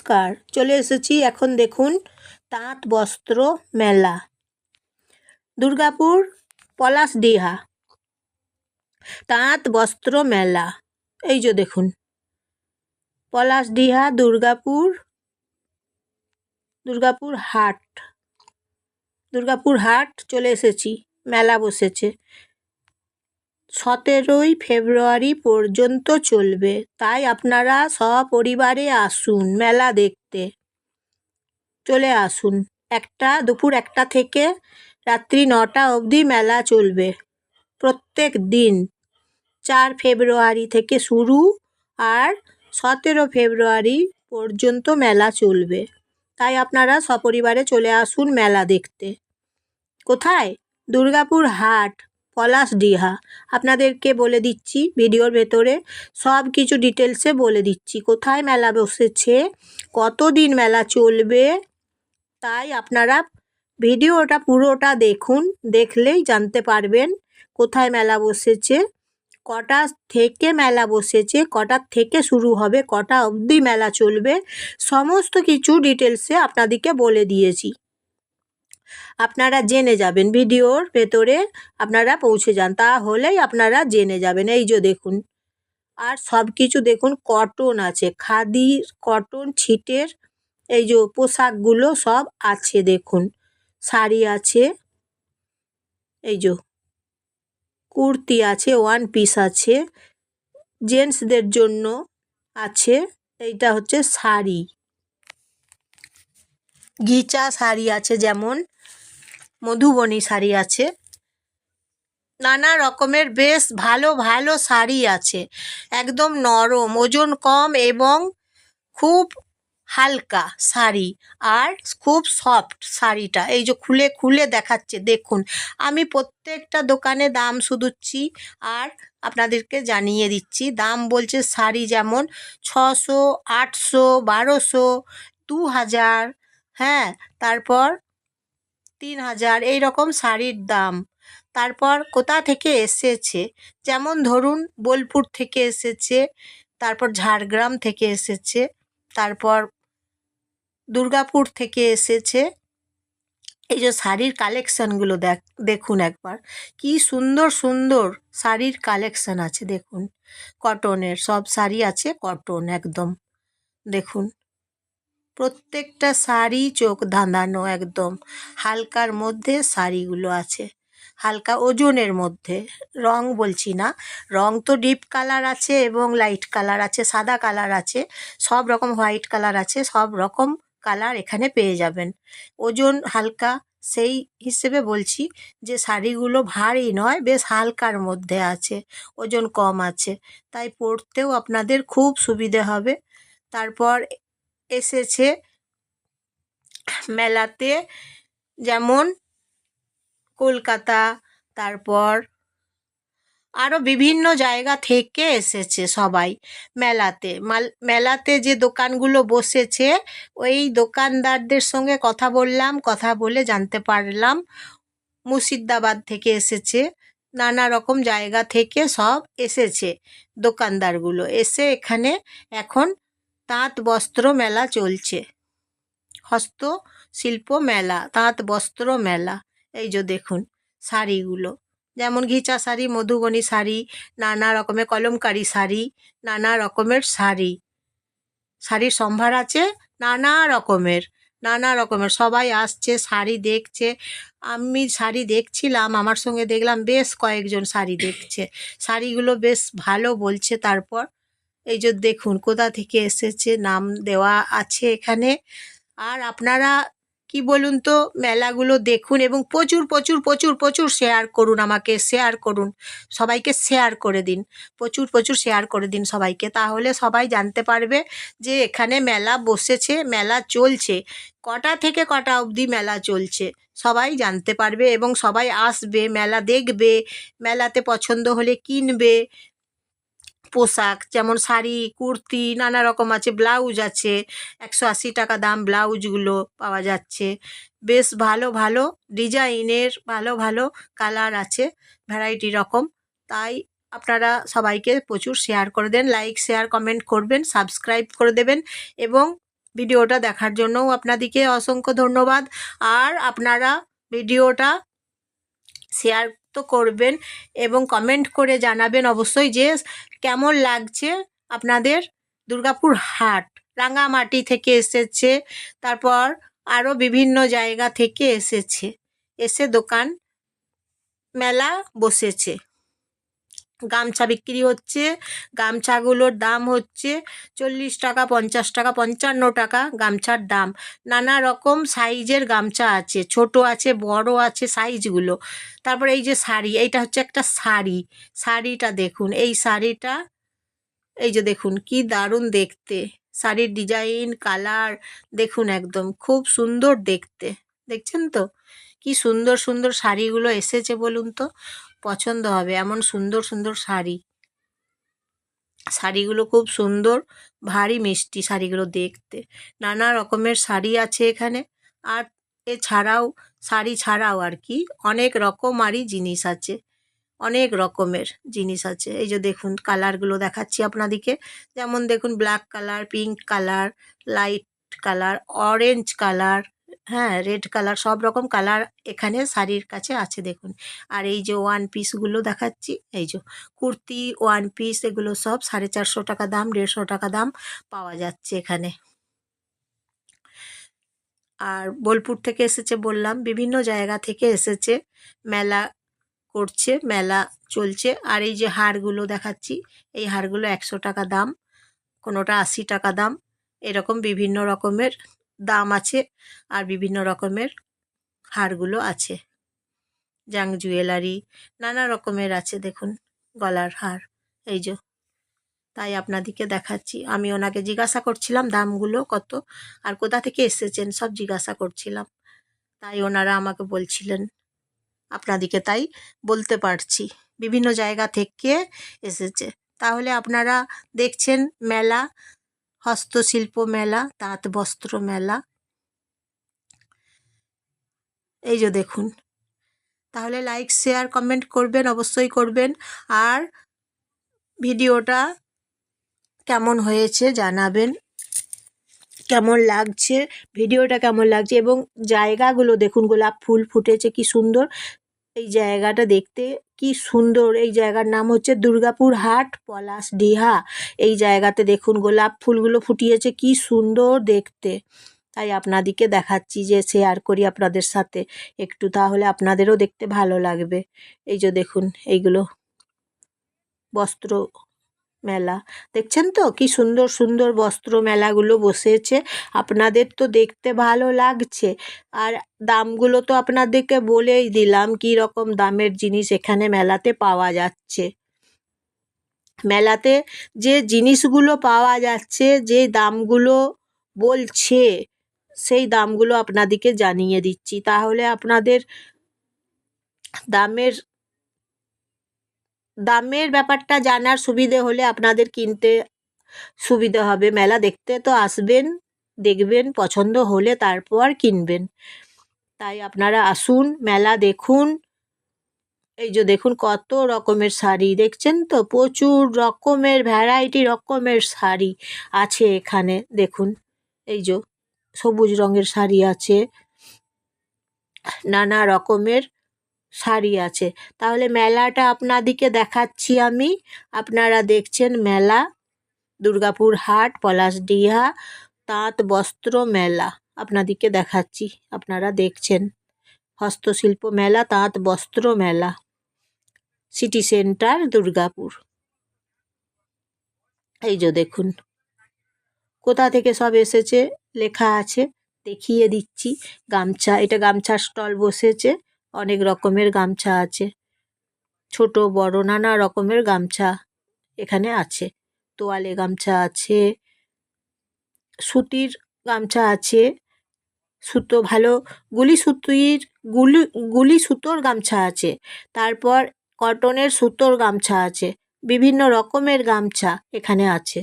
নমস্কার, চলে এসেছি এখন দেখুন তাঁত বস্ত্র মেলা, দুর্গাপুর পলাশডিহা তাঁত বস্ত্র মেলা। এই যে দেখুন পলাশডিহা দুর্গাপুর হাট চলে এসেছি। মেলা বসেছে 17ই ফেব্রুয়ারি পর্যন্ত চলবে, তাই আপনারা সপরিবারে আসুন মেলা দেখতে। চলে আসুন। দুপুর 1টা থেকে রাত্রি 9টা অবধি মেলা চলবে প্রত্যেক দিন। 4 ফেব্রুয়ারি থেকে শুরু আর 17 ফেব্রুয়ারি পর্যন্ত মেলা চলবে, তাই আপনারা সপরিবারে চলে আসুন মেলা দেখতে। কোথায়? দুর্গাপুর হাট, পলাশডিহা। আপনাদেরকে বলে দিচ্ছি, ভিডিওর ভেতরে সব কিছু ডিটেলসে বলে দিচ্ছি, কোথায় মেলা বসেছে, কতদিন মেলা চলবে। তাই আপনারা ভিডিওটা পুরোটা দেখুন, দেখলেই জানতে পারবেন কোথায় মেলা বসেছে, কটা থেকে মেলা বসেছে, কটার থেকে শুরু হবে, কটা অবধি মেলা চলবে, সমস্ত কিছু ডিটেলসে আপনাদেরকে বলে দিয়েছি। আপনারা জেনে যাবেন, ভিডিওর ভেতরে আপনারা পৌঁছে যান, তাহলেই আপনারা জেনে যাবেন। এই যে দেখুন, আর সব কিছু দেখুন, কটন আছে, খাদি কটন ছিটের এই যে পোশাকগুলো সব আছে দেখুন। শাড়ি আছে, এই যে কুর্তি আছে, 1 পিস আছে, জেন্টসদের জন্য আছে। এইটা হচ্ছে শাড়ি, ঘিচা শাড়ি আছে, যেমন মধুবনী শাড়ি আছে, নানা রকমের বেশ ভালো ভালো শাড়ি আছে, একদম নরম, ওজন কম এবং খুব হালকা শাড়ি, আর খুব সফট শাড়িটা। এই যে খুলে খুলে দেখাচ্ছে দেখুন। আমি প্রত্যেকটা দোকানে দাম শুধুচ্ছি আর আপনাদেরকে জানিয়ে দিচ্ছি। দাম বলছে শাড়ি যেমন 600, 800, 1200, 2000, হ্যাঁ, তারপর 3000, এই রকম শাড়ির দাম। তারপর কোথা থেকে এসেছে, যেমন ধরুন বোলপুর থেকে এসেছে, তারপর ঝাড়গ্রাম থেকে এসেছে, তারপর দুর্গাপুর থেকে এসেছে। এই যে শাড়ির কালেকশানগুলো দেখুন একবার, কি সুন্দর সুন্দর শাড়ির কালেকশান আছে দেখুন। কটনের সব শাড়ি আছে, কটন একদম দেখুন। প্রত্যেকটা শাড়ি চোখ ধাঁধানো, একদম হালকার মধ্যে শাড়িগুলো আছে, হালকা ওজনের মধ্যে। রং বলছি না, রং তো ডিপ কালার আছে এবং লাইট কালার আছে, সাদা কালার আছে, সব রকম, হোয়াইট কালার আছে, সব রকম কালার এখানে পেয়ে যাবেন। ওজন হালকা, সেই হিসেবে বলছি যে শাড়িগুলো ভারী নয়, বেশ হালকার মধ্যে আছে, ওজন কম আছে, তাই পরতেও আপনাদের খুব সুবিধে হবে। তারপর এসেছে মেলাতে যেমন কলকাতা, তারপর আরও বিভিন্ন জায়গা থেকে এসেছে সবাই মেলাতে যে দোকানগুলো বসেছে, ওই দোকানদারদের সঙ্গে কথা বললাম, কথা বলে জানতে পারলাম মুর্শিদাবাদ থেকে এসেছে, নানা রকম জায়গা থেকে সব এসেছে দোকানদারগুলো। এসে এখানে এখন তাঁত বস্ত্র মেলা চলছে, হস্তশিল্প মেলা, তাঁত বস্ত্র মেলা। এই যে দেখুন শাড়িগুলো, যেমন ঘিচা শাড়ি, মধুবনী শাড়ি, নানা রকমের কলমকারি শাড়ি, নানা রকমের শাড়ির সম্ভার আছে, নানা রকমের সবাই আসছে, শাড়ি দেখছে। আমি শাড়ি দেখছিলাম, আমার সঙ্গে দেখলাম বেশ কয়েকজন শাড়ি দেখছে, শাড়িগুলো বেশ ভালো বলছে। তারপর এই যে দেখুন কোথা থেকে এসেছে, নাম দেওয়া আছে এখানে। আর আপনারা কি বলুন তো, মেলাগুলো দেখুন এবং প্রচুর প্রচুর প্রচুর প্রচুর শেয়ার করুন, আমাকে শেয়ার করুন, সবাইকে শেয়ার করে দিন, প্রচুর প্রচুর শেয়ার করে দিন সবাইকে, তাহলে সবাই জানতে পারবে যে এখানে মেলা বসেছে, মেলা চলছে, কটা থেকে কটা অবধি মেলা চলছে, সবাই জানতে পারবে এবং সবাই আসবে, মেলা দেখবে, মেলাতে পছন্দ হলে কিনবে। পোশাক যেমন শাড়ি, কুর্তি, নানা রকম আছে, ব্লাউজ আছে, 180 টাকা দাম ব্লাউজগুলো পাওয়া যাচ্ছে, বেশ ভালো ভালো ডিজাইনের, ভালো ভালো কালার আছে, ভ্যারাইটি রকম। তাই আপনারা সবাইকে প্রচুর শেয়ার করে দেন, লাইক শেয়ার কমেন্ট করবেন, সাবস্ক্রাইব করে দেবেন এবং ভিডিওটা দেখার জন্যও আপনাদেরকে অসংখ্য ধন্যবাদ। আর আপনারা ভিডিওটা শেয়ার তো করবেন এবং কমেন্ট করে জানাবেন অবশ্যই যে কেমন লাগছে আপনাদের দুর্গাপুর হাট। রাঙামাটি থেকে এসেছে, তারপর আরও বিভিন্ন জায়গা থেকে এসেছে, এসে দোকান মেলা বসেছে। গামছা বিক্রি হচ্ছে, গামছাগুলোর দাম হচ্ছে 40 টাকা, 50 টাকা, 55 টাকা গামছার দাম। নানা রকম সাইজের গামছা আছে, ছোট আছে, বড় আছে সাইজগুলো। তারপরে এই যে শাড়ি, এইটা হচ্ছে একটা শাড়ি, শাড়িটা দেখুন, এই শাড়িটা এই যে দেখুন কি দারুণ দেখতে, শাড়ির ডিজাইন কালার দেখুন, একদম খুব সুন্দর দেখতে। দেখছেন তো কি সুন্দর সুন্দর শাড়িগুলো এসেছে, বলুন তো পছন্দ হবে এমন সুন্দর সুন্দর শাড়ি। শাড়িগুলো খুব সুন্দর, ভারী মিষ্টি শাড়িগুলো দেখতে। নানা রকমের শাড়ি আছে এখানে। আর এছাড়াও শাড়ি ছাড়াও আর কি অনেক রকমারই জিনিস আছে, অনেক রকমের জিনিস আছে। এই যে দেখুন কালারগুলো দেখাচ্ছি আপনাদিকে, যেমন দেখুন black colour, pink colour, light colour, orange colour, হ্যাঁ রেড কালার, সব রকম কালার এখানে শাড়ির কাছে আছে দেখুন। আর এই যে ওয়ান পিসগুলো দেখাচ্ছি, এই যে কুর্তি ওয়ান পিস, এগুলো সব 450 টাকা দাম, 150 টাকা দাম পাওয়া যাচ্ছে এখানে। আর বোলপুর থেকে এসেছে বললাম, বিভিন্ন জায়গা থেকে এসেছে, মেলা করছে, মেলা চলছে। আর এই যে হারগুলো দেখাচ্ছি, এই হারগুলো 100 টাকা দাম, কোনোটা 80 টাকা দাম, এরকম বিভিন্ন রকমের দাম আছে। আর বিভিন্ন রকমের হারগুলো আছে, জাং জুয়েলারি নানা রকমের আছে দেখুন, গলার হার, এই যে। তাই আপনাদেরকে দেখাচ্ছি। আমি ওনাকে জিজ্ঞাসা করছিলাম দামগুলো কত আর কোথা থেকে এসেছেন সব জিজ্ঞাসা করছিলাম, তাই ওনারা আমাকে বলছিলেন, আপনাদিকে তাই বলতে পারছি বিভিন্ন জায়গা থেকে এসেছে। তাহলে আপনারা দেখছেন মেলা, হস্তশিল্প মেলা, তাঁত বস্ত্র মেলা, এই যে দেখুন। তাহলে লাইক শেয়ার কমেন্ট করবেন, অবশ্যই করবেন। আর ভিডিওটা কেমন হয়েছে জানাবেন, কেমন লাগছে ভিডিওটা, কেমন লাগছে। এবং জায়গাগুলো দেখুন, গোলাপ ফুল ফুটেছে কি সুন্দর, এই জায়গাটা দেখতে কি সুন্দর। এই জায়গার নাম হচ্ছে দুর্গাপুর হাট, পলাশডিহা। এই জায়গাতে দেখুন গোলাপ ফুলগুলো ফুটিয়েছে কি সুন্দর দেখতে। তাই আপনাদেরকে দেখাচ্ছি যে শেয়ার করি আপনাদের সাথে একটু, তাহলে আপনাদেরও দেখতে ভালো লাগবে। এই যে দেখুন এইগুলো বস্ত্র মেলা, দেখছেন তো কি সুন্দর সুন্দর বস্ত্র মেলাগুলো বসেছে। আপনাদের তো দেখতে ভালো লাগছে। আর দামগুলো তো আপনাদেরকে বলেই দিলাম কি রকম দামের জিনিস এখানে মেলাতে পাওয়া যাচ্ছে। মেলাতে যে জিনিসগুলো পাওয়া যাচ্ছে, যে দামগুলো বলছে, সেই দামগুলো আপনাদেরকে জানিয়ে দিচ্ছি। তাহলে আপনাদের দামের দামের ব্যাপারটা জানার সুবিধে হলে আপনাদের কিনতে সুবিধে হবে। মেলা দেখতে তো আসবেন, দেখবেন, পছন্দ হলে তারপর কিনবেন। তাই আপনারা আসুন, মেলা দেখুন। এই যে দেখুন কত রকমের শাড়ি, দেখছেন তো প্রচুর রকমের ভ্যারাইটি রকমের শাড়ি আছে এখানে দেখুন। এই যে সবুজ রঙের শাড়ি আছে, নানা রকমের শাড়ি আছে। তাহলে মেলাটা আপনাদিকে দেখাচ্ছি আমি, আপনারা দেখছেন মেলা, দুর্গাপুর হাট, পলাশডিহা তাঁত বস্ত্র মেলা আপনাদিকে দেখাচ্ছি, আপনারা দেখছেন। হস্তশিল্প মেলা, তাঁত বস্ত্র মেলা, সিটি সেন্টার দুর্গাপুর। এই যে দেখুন কোথা থেকে সব এসেছে লেখা আছে, দেখিয়ে দিচ্ছি। গামছা, এটা গামছার স্টল বসেছে, অনেক রকমের গামছা আছে, ছোট বড় নানা রকমের গামছা এখানে আছে। তোয়ালে গামছা আছে, সুতির গামছা আছে, সুতো ভালো গুলি সুতোর গামছা আছে, তারপর কটনের সুতোর গামছা আছে, বিভিন্ন রকমের গামছা এখানে আছে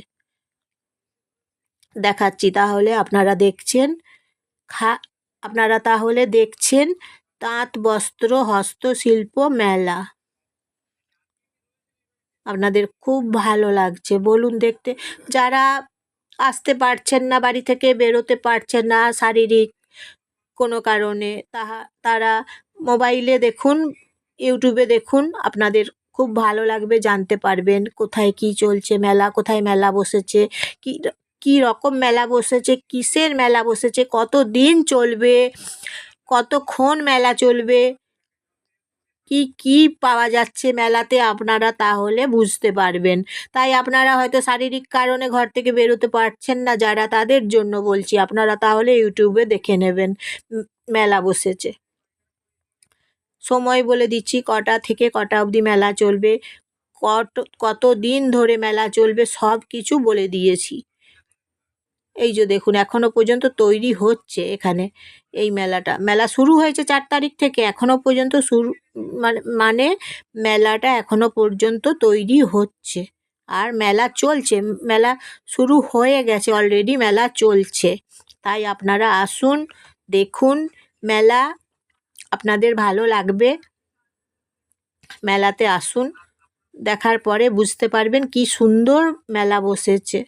দেখাচ্ছি। তাহলে আপনারা দেখছেন আপনারা তাহলে দেখছেন তাঁত বস্ত্র হস্তশিল্প মেলা। আপনাদের খুব ভালো লাগছে বলুন দেখতে। যারা আসতে পারছেন না, বাড়ি থেকে বেরোতে পারছেন না শারীরিক কোনো কারণে, তারা মোবাইলে দেখুন, ইউটিউবে দেখুন, আপনাদের খুব ভালো লাগবে, জানতে পারবেন কোথায় কি চলছে মেলা, কোথায় মেলা বসেছে, কি কি রকম মেলা বসেছে, কিসের মেলা বসেছে, কত দিন চলবে, কতক্ষণ মেলা চলবে, কি কি পাওয়া যাচ্ছে মেলাতে, আপনারা তাহলে বুঝতে পারবেন। তাই আপনারা হয়তো শারীরিক কারণে ঘর থেকে বেরোতে পারছেন না যারা, তাদের জন্য বলছি, আপনারা তাহলে ইউটিউবে দেখে নেবেন মেলা বসেছে। সময় বলে দিচ্ছি, কটা থেকে কটা অবধি মেলা চলবে, কত দিন ধরে মেলা চলবে, সব কিছু বলে দিয়েছি। এই যে দেখুন, এখনো পর্যন্ত তৈরি হচ্ছে এখানে এই মেলা শুরু হয়েছে 4 তারিখ থেকে, এখনো পর্যন্ত মানে মেলাটা এখনো পর্যন্ত তৈরি হচ্ছে, আর মেলা চলছে, মেলা শুরু হয়ে গেছে অলরেডি, মেলা চলছে। তাই আপনারা আসুন, দেখুন মেলা, আপনাদের ভালো লাগবে। মেলাতে আসুন, দেখার পরে বুঝতে পারবেন কি সুন্দর মেলা বসেছে।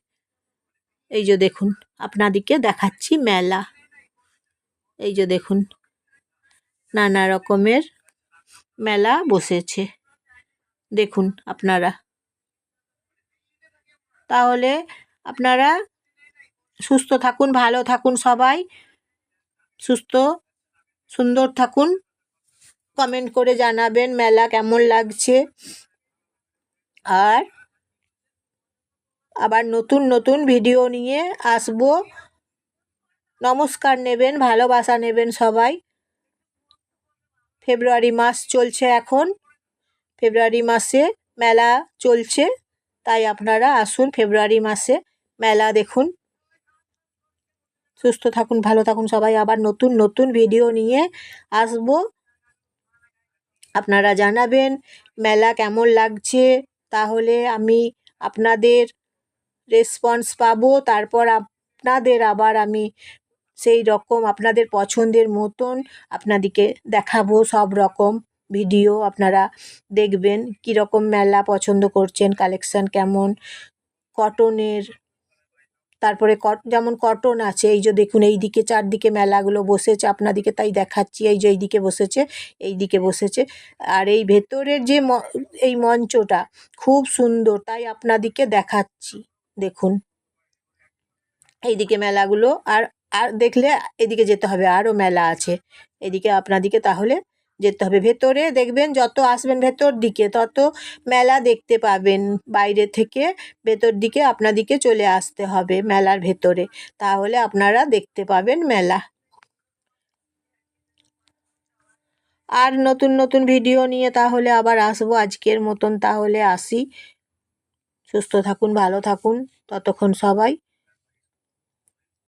এই যে দেখুন, আপনাদেরকে দেখাচ্ছি মেলা, এই যে দেখুন নানা রকমের মেলা বসেছে, দেখুন আপনারা। তাহলে আপনারা সুস্থ থাকুন, ভালো থাকুন, সবাই সুস্থ সুন্দর থাকুন, কমেন্ট করে জানাবেন মেলা কেমন লাগছে, আর আবার নতুন নতুন ভিডিও নিয়ে আসবো। নমস্কার নেবেন, ভালোবাসা নেবেন সবাই। ফেব্রুয়ারি মাস চলছে এখন, ফেব্রুয়ারি মাসে মেলা চলছে, তাই আপনারা আসুন ফেব্রুয়ারি মাসে মেলা দেখুন। সুস্থ থাকুন, ভালো থাকুন সবাই, আবার নতুন নতুন ভিডিও নিয়ে আসবো। আপনারা জানাবেন মেলা কেমন লাগছে, তাহলে আমি আপনাদের রেসপন্স পাবো, তারপর আপনাদের আবার আমি সেই রকম আপনাদের পছন্দের মতন আপনাদেরকে দেখাবো সব রকম ভিডিও, আপনারা দেখবেন কীরকম মেলা পছন্দ করছেন, কালেকশান কেমন, কটনের, তারপরে যেমন কটন আছে, এই যে দেখুন এইদিকে চারদিকে মেলাগুলো বসেছে আপনাদেরকে তাই দেখাচ্ছি, এই যে এইদিকে বসেছে, এইদিকে বসেছে, আর এই ভেতরের যে এই মঞ্চটা খুব সুন্দর, তাই আপনাদেরকে দেখাচ্ছি। দেখুন এইদিকে মেলাগুলো, আর আর দেখলে এদিকে যেতে হবে, আরও মেলা আছে এদিকে, আপনাদেরকে তাহলে যেতে হবে ভেতরে, দেখবেন যত আসবেন ভেতর দিকে তত মেলা দেখতে পাবেন, বাইরে থেকে ভেতর দিকে আপনাদেরকে চলে আসতে হবে মেলার ভেতরে, তাহলে আপনারা দেখতে পাবেন মেলা। আর নতুন নতুন ভিডিও নিয়ে তাহলে আবার আসবো, আজকের মতন তাহলে আসি। সুস্থ থাকুন, ভালো থাকুন ততক্ষণ সবাই।